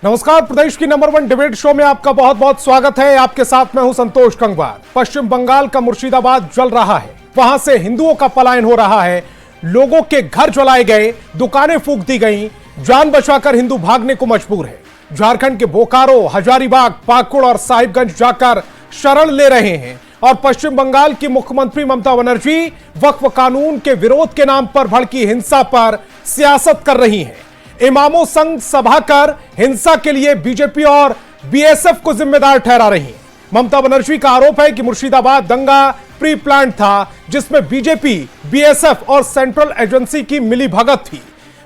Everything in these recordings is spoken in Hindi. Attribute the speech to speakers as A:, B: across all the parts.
A: नमस्कार, प्रदेश की नंबर 1 डिबेट शो में आपका बहुत बहुत स्वागत है। आपके साथ मैं हूं संतोष गंगवार। पश्चिम बंगाल का मुर्शिदाबाद जल रहा है, वहां से हिंदुओं का पलायन हो रहा है, लोगों के घर जलाए गए, दुकानें फूंक दी गई, जान बचाकर हिंदू भागने को मजबूर है। झारखंड के बोकारो, हजारीबाग, पाकुड़ और साहिबगंज जाकर शरण ले रहे हैं और पश्चिम बंगाल की मुख्यमंत्री ममता बनर्जी वक्फ कानून के विरोध के नाम पर भड़की हिंसा पर सियासत कर रही हैं। इमामों संग सभा कर हिंसा के लिए बीजेपी और बीएसएफ को जिम्मेदार ठहरा रही हैं। ममता बनर्जी का आरोप है कि मुर्शिदाबाद दंगा प्री प्लान था, जिसमें बीजेपी, बीएसएफ और सेंट्रल एजेंसी की मिलीभगत थी।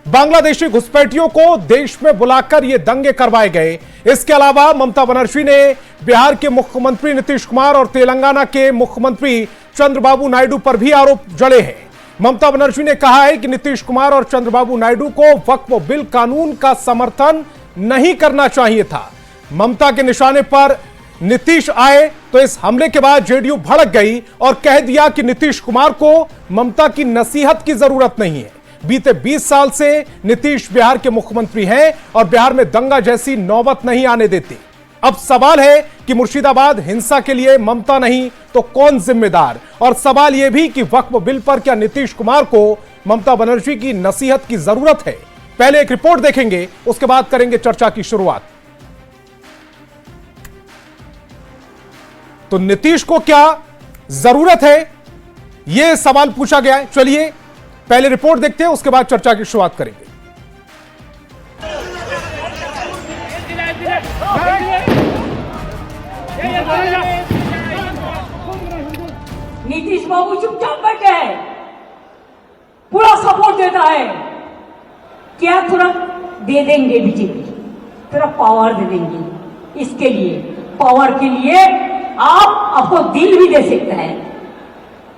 A: बांग्लादेशी घुसपैठियों को देश में बुलाकर ये दंगे करवाए गए। इसके अलावा ममता बनर्जी ने बिहार के मुख्यमंत्री नीतीश कुमार और तेलंगाना के मुख्यमंत्री चंद्रबाबू नायडू पर भी आरोप जड़े हैं। ममता बनर्जी ने कहा है कि नीतीश कुमार और चंद्रबाबू नायडू को वक्फ बिल कानून का समर्थन नहीं करना चाहिए था। ममता के निशाने पर नीतीश आए तो इस हमले के बाद जेडीयू भड़क गई और कह दिया कि नीतीश कुमार को ममता की नसीहत की जरूरत नहीं है। बीते 20 साल से नीतीश बिहार के मुख्यमंत्री हैं और बिहार में दंगा जैसी नौबत नहीं आने देते। अब सवाल है कि मुर्शिदाबाद हिंसा के लिए ममता नहीं तो कौन जिम्मेदार? और सवाल यह भी कि वक्फ बिल पर क्या नीतीश कुमार को ममता बनर्जी की नसीहत की जरूरत है? पहले एक रिपोर्ट देखेंगे, उसके बाद करेंगे चर्चा की शुरुआत। तो नीतीश को क्या जरूरत है, यह सवाल पूछा गया है। चलिए पहले रिपोर्ट देखते हैं, उसके बाद चर्चा की शुरुआत करेंगे।
B: नीतीश बाबू चुपचाप बैठे हैं, पूरा सपोर्ट देता है। क्या थोड़ा दे देंगे बीजेपी, थोड़ा पावर दे देंगे। इसके लिए, पावर के लिए आपको दिल भी दे सकता है,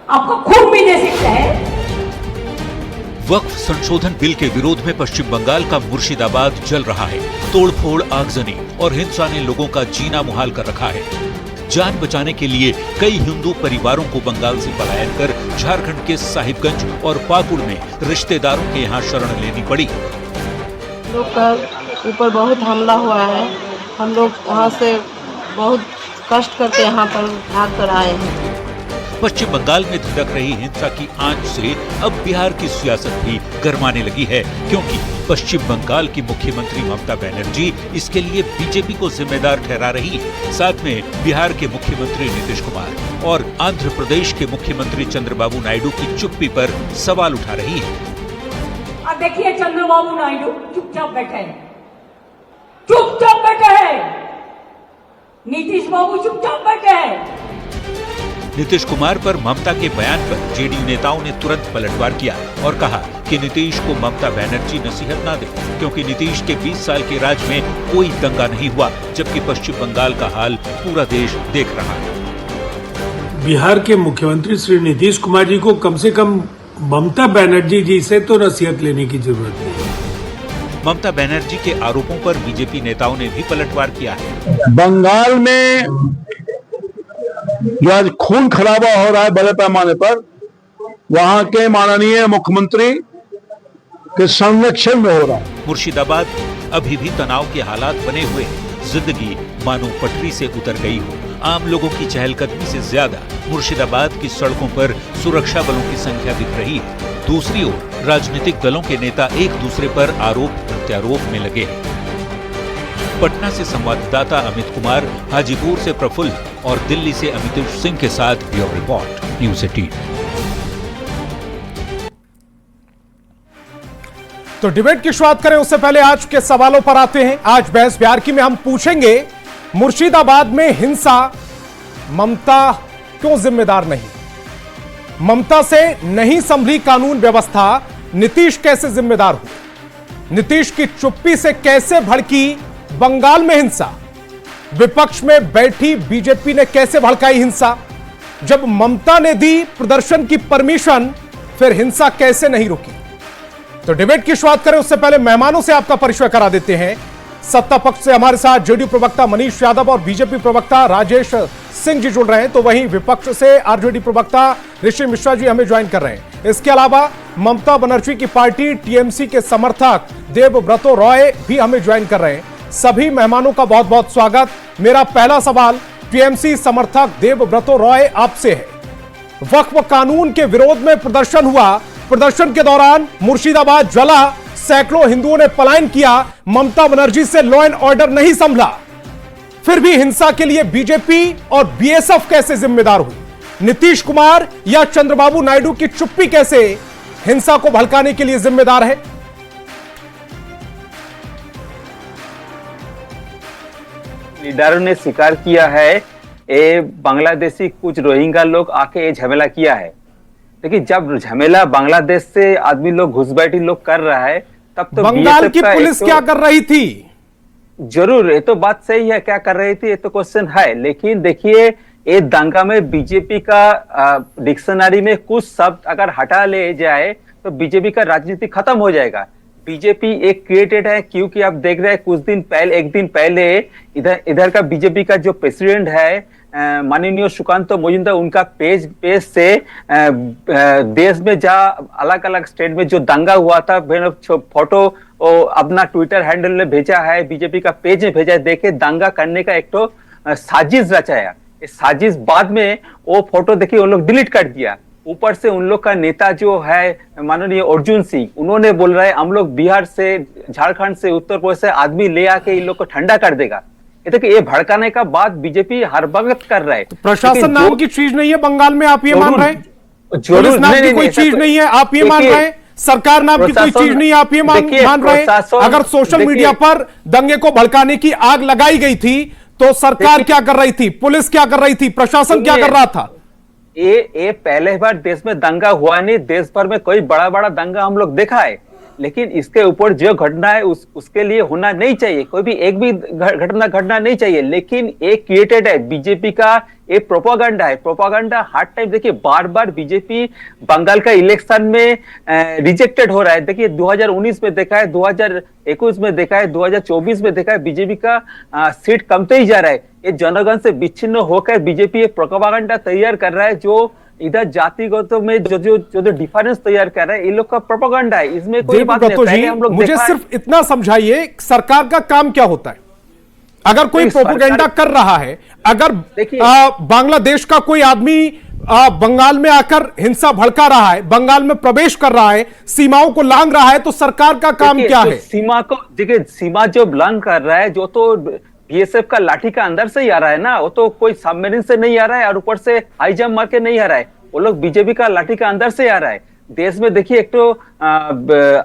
B: आपको खून भी दे सकता है।
C: वक्फ संशोधन बिल के विरोध में पश्चिम बंगाल का मुर्शिदाबाद जल रहा है। तोड़फोड़, आगजनी और हिंसा ने लोगों का जीना मुहाल कर रखा है। जान बचाने के लिए कई हिंदू परिवारों को बंगाल से पलायन कर झारखंड के साहिबगंज और पाकुड़ में रिश्तेदारों के यहाँ शरण लेनी पड़ी।
D: लोग का ऊपर बहुत हमला हुआ है, हम लोग वहाँ से बहुत कष्ट करके यहाँ पर भाग कर आए हैं।
C: पश्चिम बंगाल में धिड़क रही हिंसा की आंच से अब बिहार की सियासत भी गरमाने लगी है, क्योंकि पश्चिम बंगाल की मुख्यमंत्री ममता बनर्जी इसके लिए बीजेपी को जिम्मेदार ठहरा रही है। साथ में बिहार के मुख्यमंत्री नीतीश कुमार और आंध्र प्रदेश के मुख्यमंत्री चंद्रबाबू नायडू की चुप्पी पर सवाल उठा रही है।
B: अब देखिए, चंद्रबाबू नायडू चुपचाप बैठे हैं, चुपचाप बैठे हैं। नीतीश बाबू चुपचाप बैठे हैं।
C: नीतीश कुमार पर ममता के बयान पर जेडीयू नेताओं ने तुरंत पलटवार किया और कहा कि नीतीश को ममता बनर्जी नसीहत ना दे, क्योंकि नीतीश के 20 साल के राज में कोई दंगा नहीं हुआ, जबकि पश्चिम बंगाल का हाल पूरा देश देख रहा है।
E: बिहार के मुख्यमंत्री श्री नीतीश कुमार जी को कम से कम ममता बनर्जी जी से तो नसीहत लेने की जरूरत है।
C: ममता बनर्जी के आरोपों पर बीजेपी नेताओं ने भी पलटवार किया है।
F: बंगाल में जो आज खून खराबा हो रहा है बड़े पैमाने पर, वहां के माननीय मुख्यमंत्री के संरक्षण में हो रहा है।
C: मुर्शिदाबाद अभी भी तनाव के हालात बने हुए, जिंदगी मानो पटरी से उतर गई हो। आम लोगों की चहलकदमी से ज्यादा मुर्शिदाबाद की सड़कों पर सुरक्षा बलों की संख्या दिख रही है। दूसरी ओर राजनीतिक दलों के नेता एक दूसरे पर आरोप प्रत्यारोप में लगे हैं। पटना से संवाददाता अमित कुमार, हाजीपुर से प्रफुल्ल और दिल्ली से अमितेश सिंह के साथ ब्यूरो रिपोर्ट, न्यूज़ 18।
A: तो डिबेट की शुरुआत करें उससे पहले आज के सवालों पर आते हैं। आज बहस बिहार की में हम पूछेंगे, मुर्शिदाबाद में हिंसा ममता क्यों जिम्मेदार नहीं? ममता से नहीं संभली कानून व्यवस्था नीतीश कैसे जिम्मेदार हुए? नीतीश की चुप्पी से कैसे भड़की बंगाल में हिंसा? विपक्ष में बैठी बीजेपी ने कैसे भड़काई हिंसा? जब ममता ने दी प्रदर्शन की परमिशन, फिर हिंसा कैसे नहीं रुकी? तो डिबेट की शुरुआत करें उससे पहले मेहमानों से आपका परिचय करा देते हैं। सत्ता पक्ष से हमारे साथ जेडीयू प्रवक्ता मनीष यादव और बीजेपी प्रवक्ता राजेश सिंह जी जुड़ रहे हैं, तो वहीं विपक्ष से आरजेडी प्रवक्ता ऋषि मिश्रा जी हमें ज्वाइन कर रहे हैं। इसके अलावा ममता बनर्जी की पार्टी टीएमसी के समर्थक देवव्रतो रॉय भी हमें ज्वाइन कर रहे हैं। सभी मेहमानों का बहुत बहुत स्वागत। मेरा पहला सवाल टीएमसी समर्थक देवव्रतो रॉय आपसे है। वक्फ कानून के विरोध में प्रदर्शन हुआ, प्रदर्शन के दौरान मुर्शिदाबाद जला, सैकड़ों हिंदुओं ने पलायन किया, ममता बनर्जी से लॉ एंड ऑर्डर नहीं संभला, फिर भी हिंसा के लिए बीजेपी और बीएसएफ कैसे जिम्मेदार हुई? नीतीश कुमार या चंद्रबाबू नायडू की चुप्पी कैसे हिंसा को भड़काने के लिए जिम्मेदार है?
G: लीडरों ने स्वीकार किया है ये बांग्लादेशी कुछ रोहिंग्या लोग आके ये झमेला किया है। देखिए जब झमेला बांग्लादेश से आदमी लोग घुसपैठी लोग कर रहा है तब तो
A: बंगाल की पुलिस क्या कर रही थी?
G: जरूर ये तो बात सही है, क्या कर रही थी ये तो क्वेश्चन है, लेकिन देखिए ये दंगा में बीजेपी का डिक्शनरी में कुछ शब्द अगर हटा ले जाए तो बीजेपी का राजनीति खत्म हो जाएगा। बीजेपी एक क्रिएटेड है क्योंकि आप देख रहे हैं कुछ दिन पहले, एक दिन पहले इधर का बीजेपी का जो प्रेसिडेंट है माननीय सुकांत मोजुमदार, उनका पेज से देश में जहाँ अलग अलग स्टेट में जो दंगा हुआ था फोटो अपना ट्विटर हैंडल में भेजा है, बीजेपी का पेज में भेजा है, देखे दंगा करने का एक तो साजिश रचाया। इस साजिश बाद में वो फोटो देखिए वो लोग डिलीट कर दिया। ऊपर से उन लोग का नेता जो है माननीय अर्जुन सिंह, उन्होंने बोल रहा है हम लोग बिहार से, झारखंड से, उत्तर प्रदेश से आदमी ले आके इन लोग को ठंडा कर देगा। ये भड़काने का बात बीजेपी हर वक्त कर रहा है।
A: तो प्रशासन नाम की चीज नहीं है बंगाल में, आप ये मान रहे हैं? पुलिस नाम की कोई चीज नहीं है, आप ये मान रहे हैं? सरकार नाम की कोई चीज नहीं है, आप ये मान रहे हैं? अगर सोशल मीडिया पर दंगे को भड़काने की आग लगाई गई थी तो सरकार क्या कर रही थी, पुलिस क्या कर रही थी, प्रशासन क्या कर रहा था?
G: ये पहले बार देश में दंगा हुआ नहीं, देश भर में कोई बड़ा बड़ा दंगा हम लोग देखा है, लेकिन इसके ऊपर जो घटना है उसके लिए होना नहीं चाहिए, कोई भी एक भी घटना घटना नहीं चाहिए, लेकिन एक क्रिएटेड है बीजेपी का, एक प्रोपागेंडा है। प्रोपागेंडा हर टाइम देखिए बार बार बीजेपी बंगाल का इलेक्शन में रिजेक्टेड हो रहा है। देखिए 2019 में देखा है, 2021 में देखा है, 2024 में देखा है, बीजेपी का सीट कमते ही जा रहा है। ये जनगण से विच्छिन्न होकर बीजेपी एक प्रोपागेंडा तैयार कर रहा है जो इधर जातिगत में जो डिफरेंस तैयार कर रहा है, इन लोग का प्रोपेगेंडा है, इसमें कोई बात नहीं। पहले हम लोग
A: मुझे सिर्फ इतना समझाइए सरकार का काम क्या होता है? अगर कोई प्रोपेगेंडा कर रहा है, अगर बांग्लादेश का कोई आदमी बंगाल में आकर हिंसा भड़का रहा है, बंगाल में प्रवेश कर रहा है, सीमाओं को लांघ रहा है, तो सरकार का काम क्या है?
G: सीमा को देखिए, सीमा जो लांघ कर रहा है, जो तो बीएसएफ का लाठी का अंदर से ही आ रहा है ना, वो तो कोई सबमरीन से नहीं आ रहा है और ऊपर से हाई जंप मार के नहीं आ रहा है, वो लोग बीजेपी का लाठी का अंदर से आ रहा है। देश में देखिए एक तो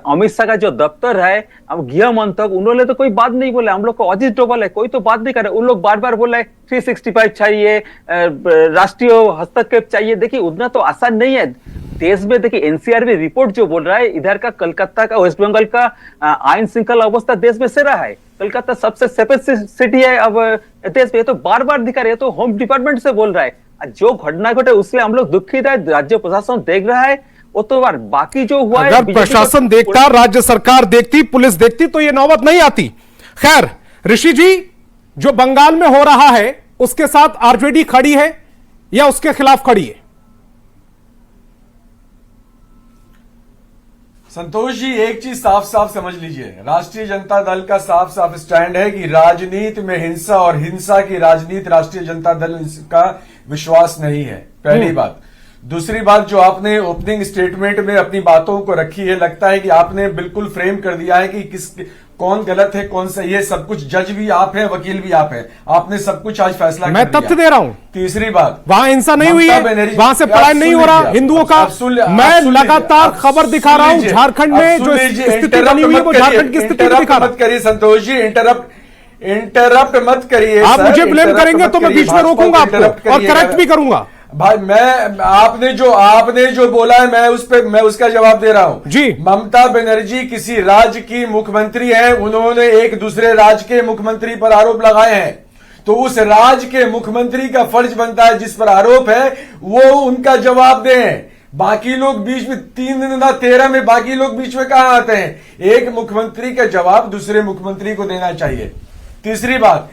G: अमित शाह का जो दफ्तर है, अब गृह मंत्री, उन्होंने तो कोई बात नहीं बोला, हम लोग को अजीत डोभाल है, कोई तो बात नहीं कर रहे, उन लोग बार बार बोला है 365 चाहिए, राष्ट्रीय हस्तक्षेप चाहिए। देखिए उतना तो आसान नहीं है देश में। देखिए एनसीआर में रिपोर्ट जो बोल रहा है, इधर का कलकत्ता का, वेस्ट बंगाल का आईन श्रृंखला अवस्था देश में से रहा है, कलकत्ता सबसे सेफेस्ट सिटी है अब देश में, तो बार बार दिखा रहे हैं, तो होम डिपार्टमेंट से बोल रहा है। जो घटना घटे उससे हम लोग दुखित है, राज्य प्रशासन देख रहा है, वो तो बाकी जो हुआ है,
A: अगर प्रशासन देखता, राज्य सरकार देखती, पुलिस देखती तो ये नौबत नहीं आती। खैर ऋषि जी, जो बंगाल में हो रहा है उसके साथ आरजेडी खड़ी है या उसके खिलाफ खड़ी है?
H: संतोष जी, एक चीज साफ साफ समझ लीजिए, राष्ट्रीय जनता दल का साफ साफ स्टैंड है कि राजनीति में हिंसा और हिंसा की राजनीति राष्ट्रीय जनता दल का विश्वास नहीं है, पहली बात। दूसरी बात, जो आपने ओपनिंग स्टेटमेंट में अपनी बातों को रखी है, लगता है कि आपने बिल्कुल फ्रेम कर दिया है कि कौन गलत है कौन सही है, सब कुछ जज भी आप हैं, वकील भी आप हैं, आपने सब कुछ आज फैसला
A: मैं तथ्य दे रहा हूं।
H: तीसरी बात,
A: वहां हिंसा नहीं हुई है, वहां से पलायन नहीं हो रहा हिंदुओं का। मैं लगातार खबर दिखा रहा हूं, झारखंड में जो स्थिति बनी हुई है वो झारखंड की स्थिति दिखा रहा।
H: मत करिए संतोष जी, इंटरप्ट मत करिए।
A: आप मुझे ब्लेम करेंगे तो मैं बीच में रोकूंगा आपको और करेक्ट भी करूंगा।
H: भाई आपने जो बोला है मैं उसका जवाब दे रहा हूं
A: जी।
H: ममता बनर्जी किसी राज्य की मुख्यमंत्री हैं, उन्होंने एक दूसरे राज्य के मुख्यमंत्री पर आरोप लगाए हैं, तो उस राज्य के मुख्यमंत्री का फर्ज बनता है जिस पर आरोप है वो उनका जवाब दें। बाकी लोग बीच में 3-13 में बाकी लोग बीच में कहां आते हैं? एक मुख्यमंत्री का जवाब दूसरे मुख्यमंत्री को देना चाहिए। तीसरी बात,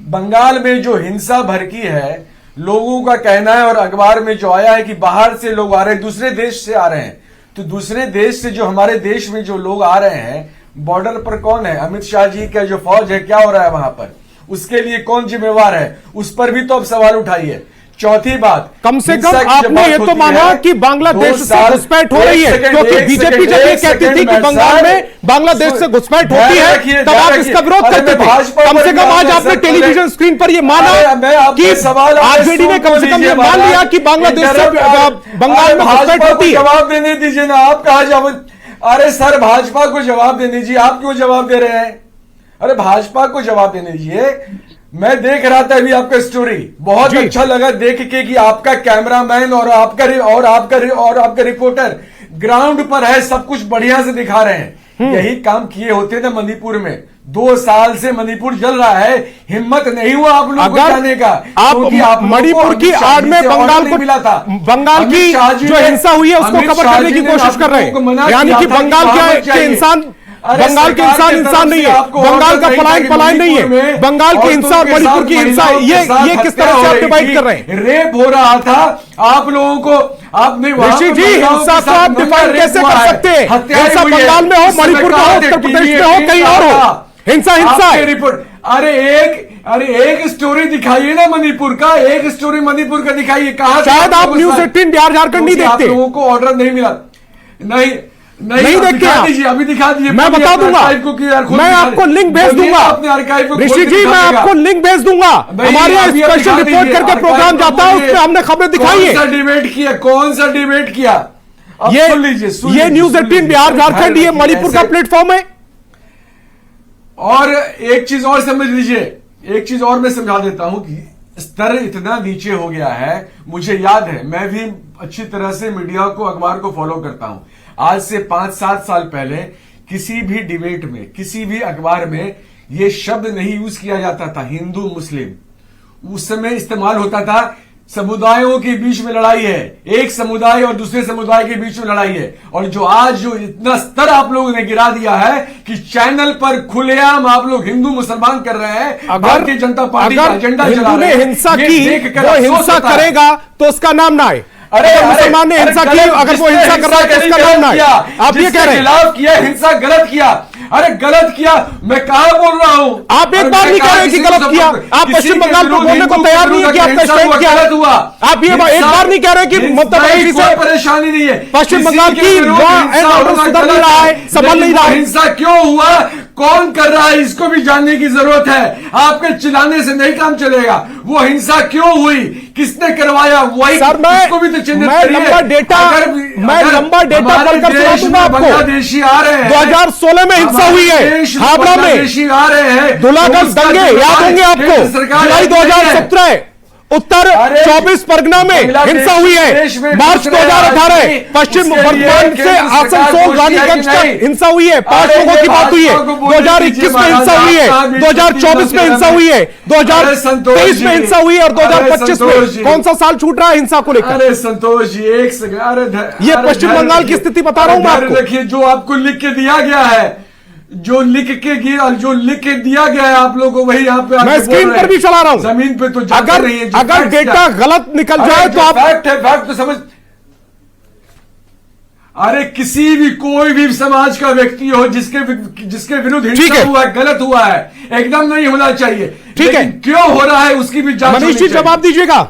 H: बंगाल में जो हिंसा भड़की है, लोगों का कहना है और अखबार में जो आया है कि बाहर से लोग आ रहे हैं, दूसरे देश से आ रहे हैं, तो दूसरे देश से जो हमारे देश में जो लोग आ रहे हैं बॉर्डर पर कौन है? अमित शाह जी का जो फौज है, क्या हो रहा है वहां पर? उसके लिए कौन जिम्मेवार है? उस पर भी तो अब सवाल उठाइए। चौथी बात,
A: कम से कम आपने ये तो माना कि बांग्लादेश से घुसपैठ हो रही है, क्योंकि बीजेपी जब ये कहती थी कि बंगाल में बांग्लादेश से घुसपैठ होती है, तब आप इसका विरोध करते थे। कम से कम आज आपने टेलीविजन स्क्रीन पर ये माना कि आरजेडी ने कम से कम ये मान लिया कि बांग्लादेश से बंगाल में घुसपैठ होती है।
H: जवाब देने दीजिए ना, आप कहा जवाब? अरे सर, भाजपा को जवाब देने दीजिए, आप क्यों जवाब दे रहे हैं? अरे भाजपा को जवाब देने दीजिए। मैं देख रहा था अभी आपका स्टोरी, बहुत अच्छा लगा देख के कि आपका कैमरामैन और आपका रिपोर्टर ग्राउंड पर है, सब कुछ बढ़िया से दिखा रहे हैं। यही काम किए होते थे मणिपुर में। 2 साल से मणिपुर जल रहा है, हिम्मत नहीं हुआ आप लोगों को जाने का।
A: आप मणिपुर की आड़ में बंगाल को मिला था, बंगाल की जो हिंसा हुई है उसको कवर करने की कोशिश कर रहे हैं, यानी कि बंगाल के इंसान इंसान नहीं है, बंगाल का पलायन नहीं है, बंगाल की हिंसा और मणिपुर की हिंसा, ये किस तरह से आप डिवाइड कर रहे हैं?
H: रेप हो रहा था आप लोगों को, आपने
A: ऋषि जी हिंसा को आप डिफाइन कैसे कर सकते हैं? हिंसा बंगाल में हो, मणिपुर में हो, उत्तर प्रदेश में हो, कहीं और हो, हिंसा है।
H: रिपोर्ट, अरे एक स्टोरी दिखाइए ना मणिपुर का, एक स्टोरी मणिपुर का दिखाइए। कहां
A: शायद आप न्यूज़ 18 बिहार झारखंड नहीं देखते,
H: आप लोगों को ऑर्डर नहीं मिला। नहीं
A: देखते आप।
H: अभी दिखा दीजिए,
A: मैं बता दूंगा, मैं आपको लिंक भेज दूंगा ऋषि जी, मैं आपको लिंक भेज दूंगा। हमारे यहाँ स्पेशल रिपोर्ट करके प्रोग्राम जाता है, उसमें हमने खबरें दिखाई है।
H: कौन सा डिबेट किया?
A: ये न्यूज़ 18 बिहार झारखंड, ये मणिपुर का प्लेटफॉर्म है।
H: और एक चीज और समझ लीजिए, एक चीज और मैं समझा देता हूं कि स्तर इतना नीचे हो गया है। मुझे याद है, मैं भी अच्छी तरह से मीडिया को, अखबार को फॉलो करता हूं। आज से 5-7 साल पहले किसी भी डिबेट में, किसी भी अखबार में यह शब्द नहीं यूज किया जाता था हिंदू मुस्लिम। उस समय इस्तेमाल होता था समुदायों के बीच में लड़ाई है, एक समुदाय और दूसरे समुदाय के बीच में लड़ाई है। और जो आज जो इतना स्तर आप लोगों ने गिरा दिया है कि चैनल पर खुलेआम आप लोग हिंदू मुसलमान कर रहे हैं, भारतीय जनता पार्टी का एजेंडा चला रहे हैं।
A: हिंसा की, वो हिंसा करेगा तो उसका नाम ना आए। अरे मुसलमान ने हिंसा की, अगर वो हिंसा कर रहा है तो उसका नाम ना आए। आप ये कह रहे हैं
H: खिलाफ किया, हिंसा गलत किया। अरे गलत किया, मैं कहां बोल रहा हूं?
A: आप एक बार नहीं कह रहे कि गलत किया। आप पश्चिम बंगाल को बोलने को तैयार नहीं है कि आपका स्टेट क्या गलत हुआ। आप ये एक बार नहीं कह रहे कि ममता बनर्जी से
H: परेशानी नहीं है,
A: पश्चिम बंगाल की लॉ एंड ऑर्डर सुधर नहीं रहा है, संभल नहीं रहा है।
H: हिंसा क्यों हुआ, कौन कर रहा है, इसको भी जानने की जरूरत है। आपके चिल्लाने से नहीं काम चलेगा। वो हिंसा क्यों हुई, किसने करवाया, वही इसको भी तो चिन्हित करिए।
A: लंबा डेटा पढ़कर सुना आपको।
H: बांग्लादेशी आ रहे हैं,
A: 2016 में हिंसा हुई है हावड़ा में,
H: आ रहे हैं,
A: दुलागंज दंगे याद होंगे आपको, जुलाई 2017 उत्तर 24 परगना में हिंसा हुई है। मार्च 2018 पश्चिम बर्धमान से आसनसोल रानीगंज तक हिंसा हुई है, 5 लोगों की बात हुई है। 2021 में हिंसा हुई है, 2024 में हिंसा हुई है, 2023 में हिंसा हुई है और 2025 में। कौन सा साल छूट रहा है हिंसा को लेकर?
H: अरे संतोष जी, एक सेकंड,
A: ये पश्चिम बंगाल की स्थिति बता रहा हूं मैं आपको।
H: देखिए, जो आपको लिख के दिया गया है, जो लिख के दिया गया है आप लोगों को, वही यहाँ पे
A: मैं स्क्रीन पर भी चला रहा हूं।
H: जमीन पे तो
A: अगर डेटा गलत निकल जाए तो आप
H: फैक्ट तो समझ। अरे किसी भी, कोई भी समाज का व्यक्ति हो जिसके विरुद्ध हिंसा हुआ है, गलत हुआ है, एकदम नहीं होना चाहिए।
A: ठीक है,
H: क्यों हो रहा है उसकी भी जांच।
A: मनीष जी जवाब दीजिएगा।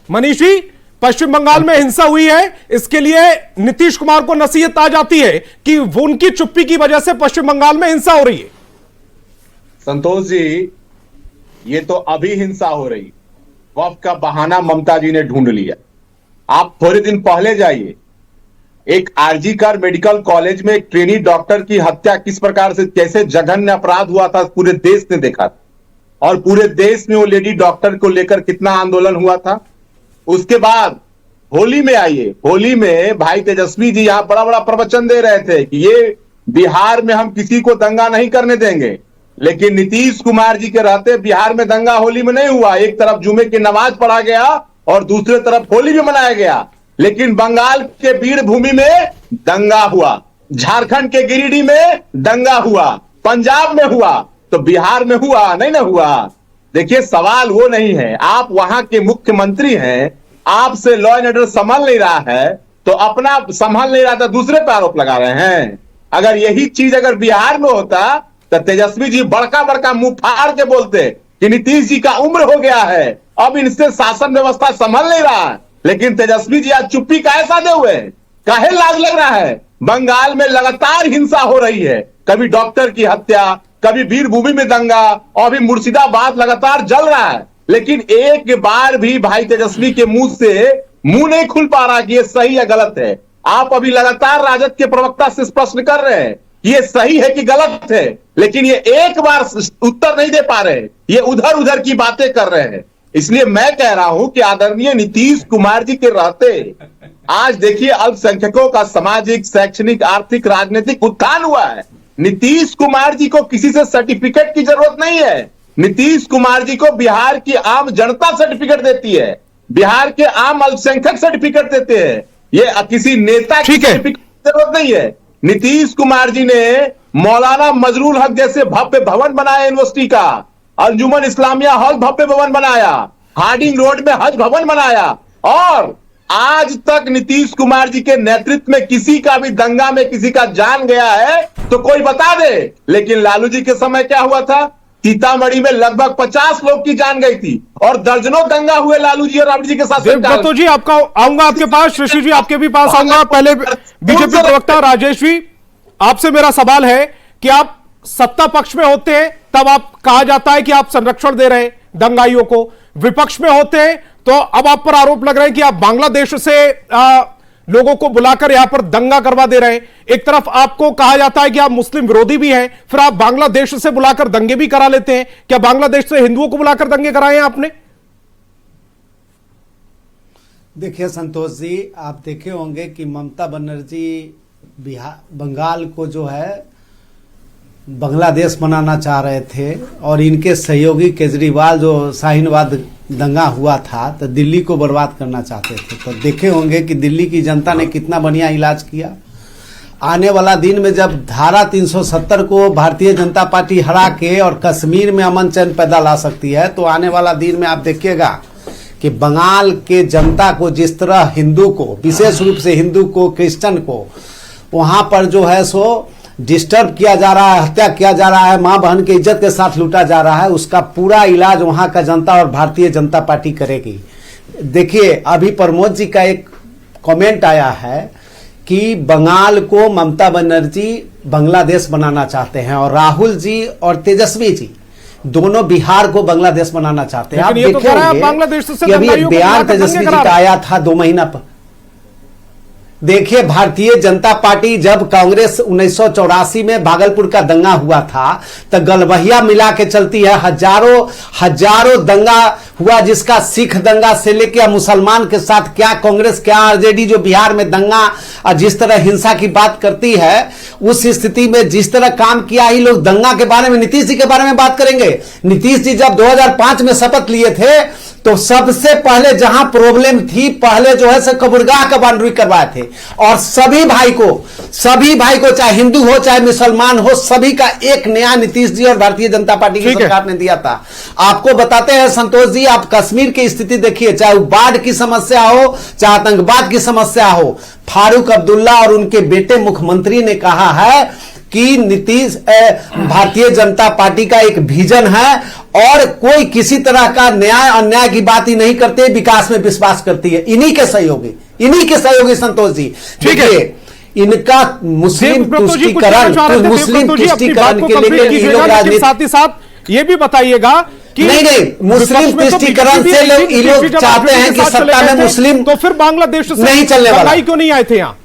A: मनीष जी, पश्चिम बंगाल में हिंसा हुई है, इसके लिए नीतीश कुमार को नसीहत आ जाती है कि वो उनकी चुप्पी की वजह से पश्चिम बंगाल में हिंसा हो रही है।
I: संतोष जी, ये तो अभी हिंसा हो रही, वफ का बहाना ममता जी ने ढूंढ लिया। आप थोड़े दिन पहले जाइए, एक आरजी कर मेडिकल कॉलेज में एक ट्रेनी डॉक्टर की हत्या किस प्रकार से, कैसे जघन्य अपराध हुआ था, पूरे देश ने देखा था। और पूरे देश में वो लेडी डॉक्टर को लेकर कितना आंदोलन हुआ था। उसके बाद होली में आइए, होली में भाई तेजस्वी जी यहां बड़ा बड़ा प्रवचन दे रहे थे कि ये बिहार में हम किसी को दंगा नहीं करने देंगे। लेकिन नीतीश कुमार जी के रहते बिहार में दंगा होली में नहीं हुआ। एक तरफ जुमे की नमाज पढ़ा गया और दूसरे तरफ होली भी मनाया गया। लेकिन बंगाल के बीरभूमि में दंगा हुआ, झारखंड के गिरिडीह में दंगा हुआ, पंजाब में हुआ, तो बिहार में हुआ नहीं ना हुआ। देखिए, सवाल वो नहीं है, आप वहां के मुख्यमंत्री हैं, आपसे लॉ एंड ऑर्डर संभाल नहीं रहा है तो अपना संभाल नहीं रहा था, दूसरे पे आरोप लगा रहे हैं। अगर यही चीज अगर बिहार में होता तो तेजस्वी जी बड़का बड़का मुंह फाड़ के बोलते कि नीतीश जी का उम्र हो गया है, अब इनसे शासन व्यवस्था संभल नहीं रहा है। लेकिन तेजस्वी जी आज चुप्पी काहे साधे हुए हैं? काहे लाज लग रहा है? बंगाल में लगातार हिंसा हो रही है, कभी डॉक्टर की हत्या, कभी वीरभूमि में दंगा, और अभी मुर्शिदाबाद लगातार जल रहा है। लेकिन एक बार भी भाई तेजस्वी के मुंह से मुंह नहीं खुल पा रहा कि ये सही या गलत है। आप अभी लगातार राजद के प्रवक्ता से प्रश्न कर रहे हैं ये सही है कि गलत है, लेकिन ये एक बार उत्तर नहीं दे पा रहे, ये उधर उधर की बातें कर रहे हैं। इसलिए मैं कह रहा हूं कि आदरणीय नीतीश कुमार जी के रहते आज देखिए अल्पसंख्यकों का सामाजिक, शैक्षणिक, आर्थिक, राजनीतिक उत्थान हुआ है। नीतीश कुमार जी को किसी से सर्टिफिकेट की जरूरत नहीं है। नीतीश कुमार जी को बिहार की आम जनता सर्टिफिकेट देती है, बिहार के आम अल्पसंख्यक सर्टिफिकेट देते हैं। ये किसी नेता की सर्टिफिकेट की जरूरत नहीं है। नीतीश कुमार जी ने मौलाना मजरूल हक जैसे भव्य भवन बनाया यूनिवर्सिटी का, अंजुमन इस्लामिया हॉल भव्य भवन बनाया, हार्डिंग रोड में हज भवन बनाया, और आज तक नीतीश कुमार जी के नेतृत्व में किसी का भी दंगा में किसी का जान गया है तो कोई बता दे। लेकिन लालू जी के समय क्या हुआ था? सीतामढ़ी में लगभग 50 लोग की जान गई थी और दर्जनों दंगा हुए लालू जी और राबड़ी जी के साथ।
A: देवव्रत जी आपका आऊंगा आपके पास, ऋषि जी आपके भी पास आऊंगा। पहले बीजेपी प्रवक्ता राजेश जी, आपसे मेरा सवाल है कि आप सत्ता पक्ष में होते हैं तब आप कहा जाता है कि आप संरक्षण दे रहे हैं दंगाइयों को, विपक्ष में होते हैं तो अब आप पर आरोप लग रहे हैं कि आप बांग्लादेश से लोगों को बुलाकर यहां पर दंगा करवा दे रहे हैं। एक तरफ आपको कहा जाता है कि आप मुस्लिम विरोधी भी हैं, फिर आप बांग्लादेश से बुलाकर दंगे भी करा लेते हैं। क्या बांग्लादेश से हिंदुओं को बुलाकर दंगे कराए हैं आपने?
J: देखिए संतोष जी, आप देखे होंगे कि ममता बनर्जी बंगाल को जो है बांग्लादेश बनाना चाह रहे थे, और इनके सहयोगी केजरीवाल जो शाहीनबाग दंगा हुआ था तो दिल्ली को बर्बाद करना चाहते थे। तो देखे होंगे कि दिल्ली की जनता ने कितना बढ़िया इलाज किया। आने वाला दिन में जब धारा 370 को भारतीय जनता पार्टी हरा के और कश्मीर में अमन चैन पैदा ला सकती है, तो आने वाला दिन में आप देखिएगा कि बंगाल के जनता को जिस तरह हिंदू को, विशेष रूप से हिंदू को, क्रिश्चियन को वहां पर जो है सो डिस्टर्ब किया जा रहा है, हत्या किया जा रहा है, मां बहन की इज्जत के साथ लूटा जा रहा है, उसका पूरा इलाज वहां का जनता और भारतीय जनता पार्टी करेगी। देखिए अभी प्रमोद जी का एक कमेंट आया है कि बंगाल को ममता बनर्जी बांग्लादेश बनाना चाहते हैं और राहुल जी और तेजस्वी जी दोनों बिहार को बांग्लादेश बनाना चाहते हैं। आप देखेंगे अभी एक बयान तेजस्वी जी का आया था 2 महीना पर। देखिए भारतीय जनता पार्टी जब कांग्रेस 1984 में भागलपुर का दंगा हुआ था तो गलबहिया मिला के चलती है। हजारों दंगा हुआ, जिसका सिख दंगा से लेकर मुसलमान के साथ क्या कांग्रेस क्या आरजेडी जो बिहार में दंगा और जिस तरह हिंसा की बात करती है, उस स्थिति में जिस तरह काम किया ही लोग दंगा के बारे में, नीतीश जी के बारे में बात करेंगे। नीतीश जी जब 2005 में शपथ लिए थे तो सबसे पहले जहां प्रॉब्लम थी, पहले जो है कबूरगाह का बाउंड्री करवाए थे और सभी भाई को चाहे हिंदू हो चाहे मुसलमान हो, सभी का एक नया नीतीश जी और भारतीय जनता पार्टी की सरकार ने दिया था। आपको बताते हैं संतोष जी, आप कश्मीर की स्थिति देखिए, चाहे बाढ़ की समस्या हो चाहे आतंकवाद की समस्या हो, फारूक अब्दुल्ला और उनके बेटे मुख्यमंत्री ने कहा है कि नीतीश भारतीय जनता पार्टी का एक विजन है और कोई किसी तरह का न्याय अन्याय की बात ही नहीं करते, विकास में विश्वास करती है। इन्हीं के सहयोगी संतोष जी। देखिए इनका मुस्लिम तुष्टीकरण के लिए लोग राजनीति,
A: साथ ही साथ ये भी बताइएगा कि
J: नहीं मुस्लिम तुष्टीकरण से लोग चाहते हैं कि सत्ता में मुस्लिम,
A: तो फिर बांग्लादेश से
J: नहीं चलने वाला,
A: क्यों नहीं आए थे यहाँ?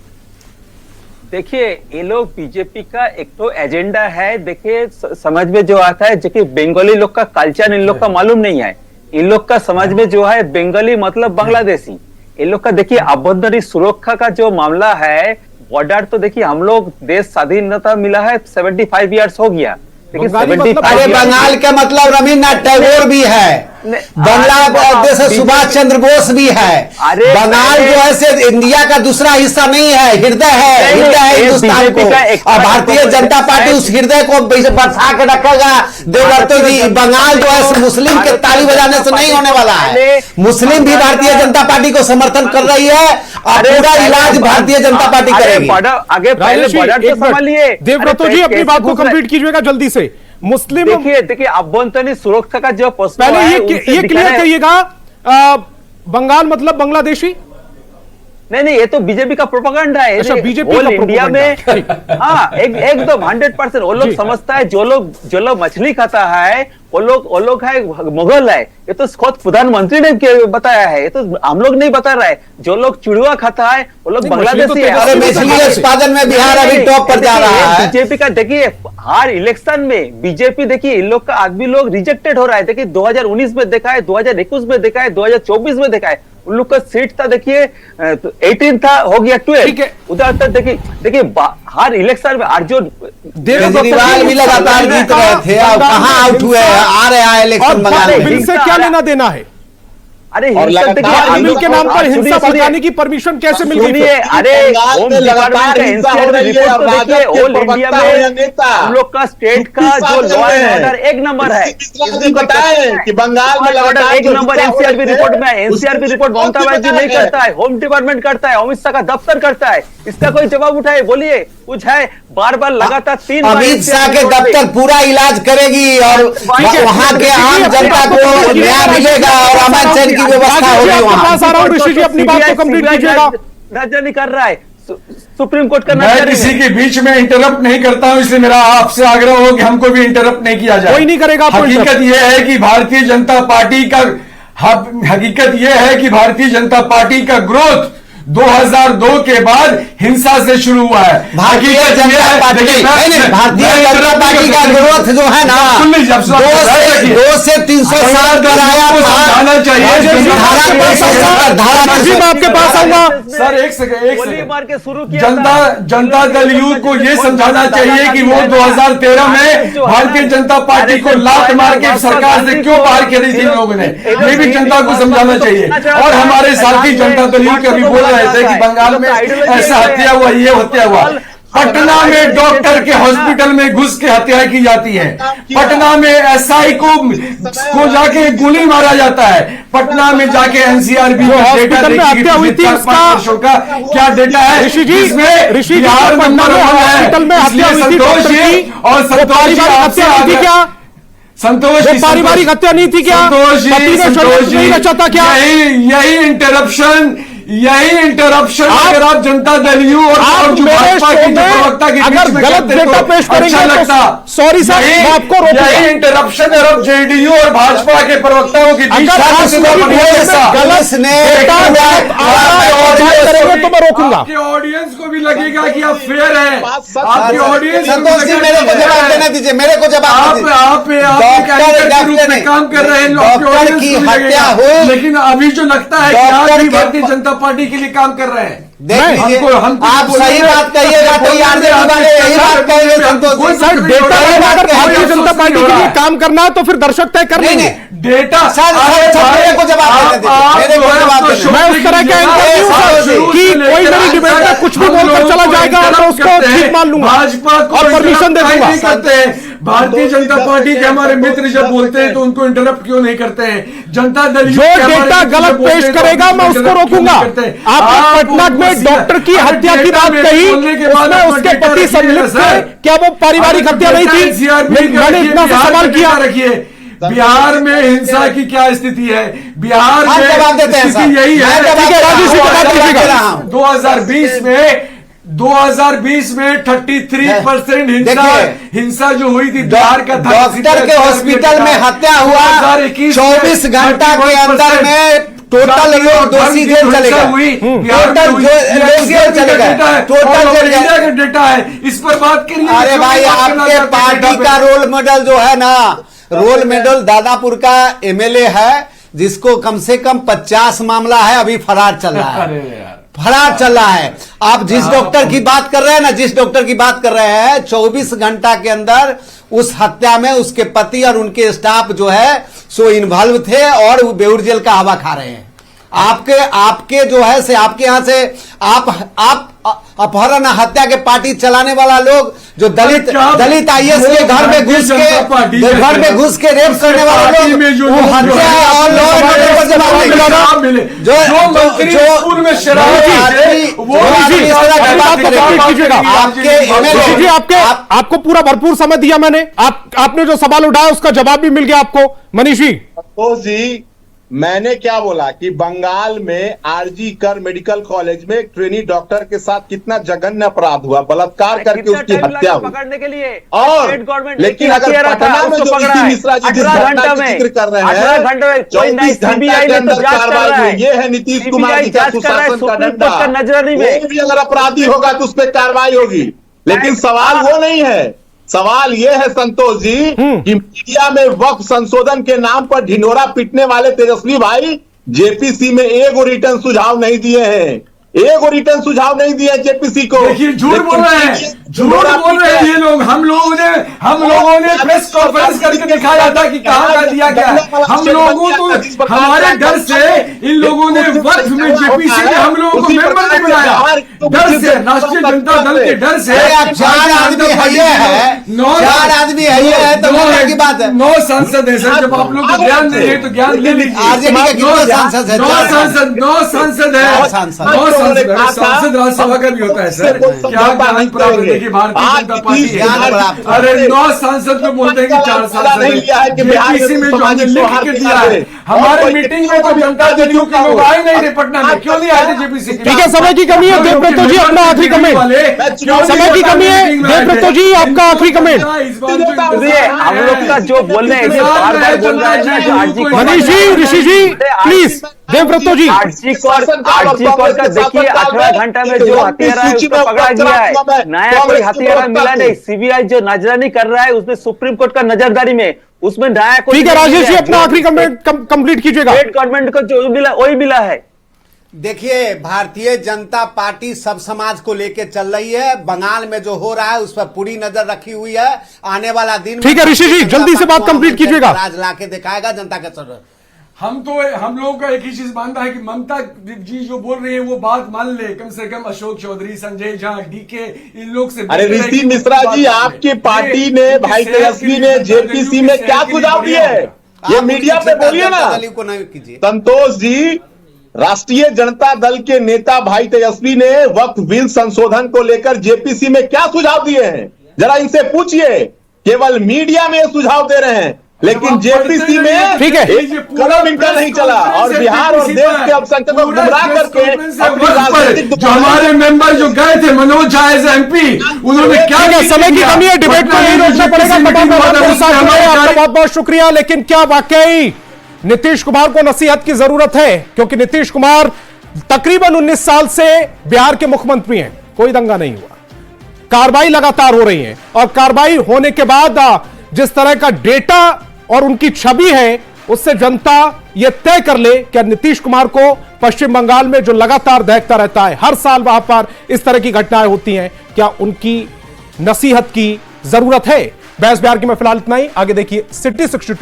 G: देखिए ये लोग बीजेपी का एक तो एजेंडा है। देखिए समझ में जो आता है, देखिए बंगाली लोग का कल्चर इन लोग का मालूम नहीं है। इन लोग का समझ में जो है बंगाली मतलब बांग्लादेशी। इन लोग का देखिए आभ्यंतरीण सुरक्षा का जो मामला है, बॉर्डर तो देखिए हम लोग देश स्वाधीनता मिला है 75 ईयर्स हो गया।
J: अरे बंगाल का मतलब रवीन्द्रनाथ टैगोर भी है, बांग्लादेश से सुभाष चंद्र बोस भी है।
G: अरे
J: बंगाल जो है से इंडिया का दूसरा हिस्सा नहीं है, हृदय है, हृदय है हिंदुस्तान को। और भारतीय जनता पार्टी उस हृदय को बरसा के रखेगा। देवव्रतो जी, बंगाल जो है मुस्लिम के ताली बजाने से नहीं होने वाला है। मुस्लिम भी भारतीय जनता पार्टी को समर्थन कर रही है और पूरा इलाज भारतीय जनता पार्टी करेगी।
G: आगे पहले बॉर्डर तो संभालिए।
A: देवव्रतो जी, अपनी बात को कंप्लीट कीजिएगा जल्दी से। मुस्लिम
G: देखिए अभ्यंतरीण सुरक्षा का जो प्रश्न
A: पहले
G: है,
A: ये क्लियर करिएगा, बंगाल मतलब बांग्लादेशी?
G: नहीं, ये तो बीजेपी का प्रोपेगेंडा है।
A: अच्छा, बीजेपी
G: ऑल
A: का
G: इंडिया में
A: प्रोपेगेंडा।
G: हाँ, एकदम 100% वो लोग समझता है। जो लोग मछली खाता है वो लोग है मुगल है। ये तो खुद प्रधानमंत्री ने बताया है, ये तो हम लोग नहीं बता रहा है। जो लोग चिड़ुआ खाता है वो लोग बांग्लादेशी है।
J: अरे मछली उत्पादन में बिहार अभी टॉप पर जा रहा है।
G: बीजेपी का देखिए हर इलेक्शन में बीजेपी देखिए इन लोग का आदमी लोग रिजेक्टेड हो रहा है। देखिए 2019 में देखा है, 2021 में देखा है, 2024 में देखा है। उन लोग का सीट था देखिए 18 था, हो गया 12। उधर तक देखिए हर इलेक्शन में आज जो
J: केजरीवाल भी लगातार जीत रहे थे, अब कहाँ आउट हुए हैं? आ रहे हैं इलेक्शन बंगाल में।
A: बिल से क्या लेना देना है?
G: अरे
A: बिल के नाम पर हिंसा भड़काने की परमिशन कैसे मिल गई?
G: अरे होम डिपार्टमेंट का एनसीआर रिपोर्ट तो देखिए, ऑल इंडिया में हम लोग का स्टेट का जो लॉ एंड ऑर्डर एक नंबर है।
I: कि बंगाल में लगातार
G: एक नंबर एनसीआरबी रिपोर्ट में। एनसीआरबी रिपोर्ट ममता बनर्जी नहीं करता है, होम डिपार्टमेंट करता है, अमित शाह का दफ्तर करता है। इसका कोई जवाब उठाए, बोलिए कुछ है? बार लगातार 3 बार
J: अमित शाह के दफ्तर पूरा इलाज करेगी और वहाँ के आम जनता को न्याय मिलेगा और अमन चैन की व्यवस्था होगी।
A: आपके पास आ रहा हूँ ऋषि जी, अपनी बात को कंप्लीट कीजिएगा।
G: राजधानी कर रहा है सुप्रीम कोर्ट का।
H: मैं किसी के बीच में इंटरप्ट नहीं करता हूं, इसलिए मेरा आपसे आग्रह हो कि हमको भी इंटरप्ट नहीं किया जाए।
A: कोई नहीं करेगा।
H: हकीकत यह है कि भारतीय जनता पार्टी का हकीकत यह है कि भारतीय जनता पार्टी का ग्रोथ 2002 के बाद हिंसा से शुरू हुआ है।
J: भारतीय जनता पार्टी का ग्रोथ जो है ना 2 से 307 पर आया
H: समझाना चाहिए।
A: मैं आपके पास आऊंगा
H: सर, एक सेकंड
G: मार के शुरू किया।
H: जनता दल यूथ को यह समझाना चाहिए कि वो 2013 में भारतीय जनता पार्टी को लात मार के सरकार से क्यों बाहर करी थी लोगों ने, ये भी जनता को समझाना चाहिए। और हमारे साथी जनता दल यूथ अभी बोल रहे थे कि बंगाल में ऐसा हत्या हुआ, ये हत्या हुआ। पटना में डॉक्टर के हॉस्पिटल में घुस के हत्या की जाती है। पटना में एसआई को जाके गोली मारा जाता है। पटना में जाके एनसीआरबी
A: हॉस्पिटल में हत्या हुई थी,
H: उसका क्या डेटा है?
A: ऋषि जी,
H: बिहार नंबर 1 है।
A: हॉस्पिटल में हत्या हुई थी
H: संतोष जी और संतोष जी
A: हत्या हुई थी क्या?
H: संतोष जी,
A: पारिवारिक हत्या नहीं थी क्या?
H: संतोष जी
A: नहीं रचा था क्या?
H: यही इंटरप्शन अगर आप जनता दल यू और भाजपा की जो प्रवक्ता के
A: अगर गलत डेटा पेश करेंगे
H: अच्छा लगता।
A: सॉरी सर, मैं आपको रोकूंगा।
H: यही इंटरप्शन अगर जेडीयू और भाजपा के प्रवक्ताओं के बीच
A: करेंगे तो मैं रोकूंगा।
H: आपके ऑडियंस को भी लगेगा कि आप फेयर हैं। आपके ऑडियंस
J: संतोष जी, मेरे को जवाब देने दीजिए, मेरे को जवाब दीजिए।
H: आप काम कर रहे हैं,
J: डॉक्टर की हत्या हो,
H: लेकिन अभी जो लगता है कि आप भारतीय जनता पार्टी के लिए काम कर रहे हैं।
J: आप सही बात कहिएगा तो यही बात कहेंगे संतोष।
A: सर, डेटा अगर भारतीय जनता पार्टी के लिए काम करना है तो फिर दर्शक तय कर लेंगे।
H: डेटा
J: मेरे को जवाब देने दीजिए।
A: मैं उस तरह का कि कोई मेरी डिबेट में कुछ भी बोलकर चला जाएगा तो उसको ठीक मान लूंगा,
H: भाजपा
A: और परमिशन दे दूंगा।
H: करते हैं भारतीय जनता पार्टी के हमारे मित्र जब बोलते हैं तो उनको इंटरप्ट क्यों नहीं करते हैं? जनता दल
A: जो डेटा गलत पेश करेगा मैं उसको रोकूंगा। आपने पटना में डॉक्टर की हत्या की बात कही, उसमें उसके पति सम्मिलित थे, क्या वो पारिवारिक हत्या नहीं थी? मैंने इतना सा सवाल किया।
H: रखिए, बिहार में हिंसा की क्या स्थिति है? बिहार में स्थिति यही है। 2020 में 33% हिंसा जो हुई थी बिहार का
J: डॉक्टर के हॉस्पिटल में हत्या हुआ 24 घंटा के अंदर में टोटल दोषी जेल चलेगा। टोटल जेल
H: डेटा है, इस पर बात करिए।
J: अरे भाई, आपके पार्टी का रोल मॉडल जो है ना, रोल मॉडल दादापुर का एमएलए है जिसको कम से कम 50 मामला है, अभी फरार चल रहा है। फरार चल रहा है। आप जिस डॉक्टर की बात कर रहे हैं ना, जिस डॉक्टर की बात कर रहे हैं, 24 घंटा के अंदर उस हत्या में उसके पति और उनके स्टाफ जो है सो इन्वॉल्व थे और वो बेउर जेल का हवा खा रहे हैं। आपके जो है से आपके यहां से आप अपहरण हत्या के पार्टी चलाने वाला लोग जो दलित आईएएस के घर में घुस के रेप करने वाले लोग, वो हत्या और लॉ एंड ऑर्डर पर जवाब देंगे। जो मंत्री स्कूल में
A: आपको पूरा भरपूर समय दिया मैंने, आपने जो सवाल उठाया उसका जवाब भी मिल गया आपको। मनीष जी,
I: मैंने क्या बोला कि बंगाल में आरजी कर मेडिकल कॉलेज में एक ट्रेनी डॉक्टर के साथ कितना जघन्य अपराध हुआ, बलात्कार करके उसकी हत्या हुई
G: पकड़ने के लिए।
I: और लेकिन अगर पटना में जो नीति मिश्रा जी जिस घटना का जिक्र कर रहे हैं 24 घंटे के अंदर कार्रवाई हुई, ये है नीतीश कुमार जी का सुशासन का डंडा। कोई भी अगर अपराधी होगा तो उस पर कार्रवाई होगी, लेकिन सवाल वो नहीं है। सवाल यह है संतोष जी कि मीडिया में वक्फ संशोधन के नाम पर ढिंढोरा पीटने वाले तेजस्वी भाई जेपीसी में एक रिटर्न सुझाव नहीं दिए हैं, एक रिटर्न सुझाव नहीं दिया जेपीसी को।
H: देखिए झूठ बोल रहे हैं ये लोग। हम लोगों ने प्रेस कॉन्फ्रेंस करके दिखाया था कि कहां का दिया गया है। हम लोगों तो हमारे डर से इन लोगों ने वक्फ में जेपीसी में हम लोगों को मेंबर नहीं बनाया, डर से, राष्ट्रीय जनता दल के डर से।
J: 4 आदमी है तो की बात है।
H: 9 सांसद है सर, जब आप लोग को ज्ञान नहीं है तो ज्ञान ले लीजिए।
J: 9 सांसद है,
H: 9 सांसद है, सांसद राज्यसभा का भी होता है सर। क्या ज्ञान प्राप्त है कि भारतीय जनता पार्टी है। अरे 9 सांसद को बोलते हैं कि 4 सांसद है। जेपीसी में जो हमने लिख के दिया है, हमारे मीटिंग में तो जनता दल के लोग आए नहीं थे पटना में, क्यों नहीं आए थे जेपीसी?
A: ठीक है, समय की कमी है। देवव्रत जी अपना आखिरी कमेंट। समय की कमी है, देवव्रत जी आपका आखिरी कमेंट।
G: हम लोग का जो बोल रहे हैं बार बार बोल रहे हैं।
A: मनीष जी, ऋषि जी प्लीज, देवव्रत जी।
G: आरजी कौर का देखिए 18 घंटा में जो हथियारा है उसको पकड़ा गया है, नया कोई हथियारा मिला नहीं। सीबीआई जो नजरानी कर रहा है उसमें सुप्रीम कोर्ट का नजरदारी में, उसमें नया कोई।
A: ठीक है राजेश जी, अपना आखिरी कमेंट कंप्लीट कीजिएगा।
G: स्टेट गवर्नमेंट को जो मिला वही मिला है।
J: देखिए, भारतीय जनता पार्टी सब समाज को लेकर चल रही है। बंगाल में जो हो रहा है उस पर पूरी नजर रखी हुई है। आने वाला दिन,
A: ठीक है ऋषि जी, जल्दी से बात कंप्लीट कीजिएगा।
J: राज लाके दिखाएगा जनता के सर।
H: हम लोगों का एक ही चीज मानता है कि ममता जी जो बोल रही है वो बात मान ले, कम से कम अशोक चौधरी, संजय झा, डीके, इन लोग से।
I: अरे ऋषि मिश्रा जी, आपकी पार्टी ने, भाई तेजस्वी ने जेपीसी में क्या सुझाव दिए? ये मीडिया पे बोलिए ना संतोष जी। राष्ट्रीय जनता दल के नेता भाई तेजस्वी ने वक्फ बिल संशोधन को लेकर जेपीसी में क्या सुझाव दिए हैं? जरा इनसे पूछिए। केवल मीडिया में सुझाव दे रहे हैं, लेकिन जेपीसी में
A: ठीक है
I: एक कदम इनका नहीं चला और बिहार और देश के अल्पसंख्यकों को गुमराह करके अपनी राजनीतिक।
H: जो हमारे मेंबर जो गए थे, मनोज झा एज एमपी, उन्होंने क्या?
A: समय की कमी है, डिबेट को नहीं रोकना पड़ेगा। आपका बहुत बहुत शुक्रिया। लेकिन क्या वाकई नीतीश कुमार को नसीहत की जरूरत है? क्योंकि नीतीश कुमार तकरीबन 19 साल से बिहार के मुख्यमंत्री हैं, कोई दंगा नहीं हुआ। कार्रवाई लगातार हो रही है और कार्रवाई होने के बाद जिस तरह का डेटा और उनकी छवि है उससे जनता यह तय कर ले कि नीतीश कुमार को पश्चिम बंगाल में जो लगातार दहकता रहता है, हर साल वहां पर इस तरह की घटनाएं होती हैं, क्या उनकी नसीहत की जरूरत है? बहस बिहार की में फिलहाल इतना ही। आगे देखिए सिटी 62।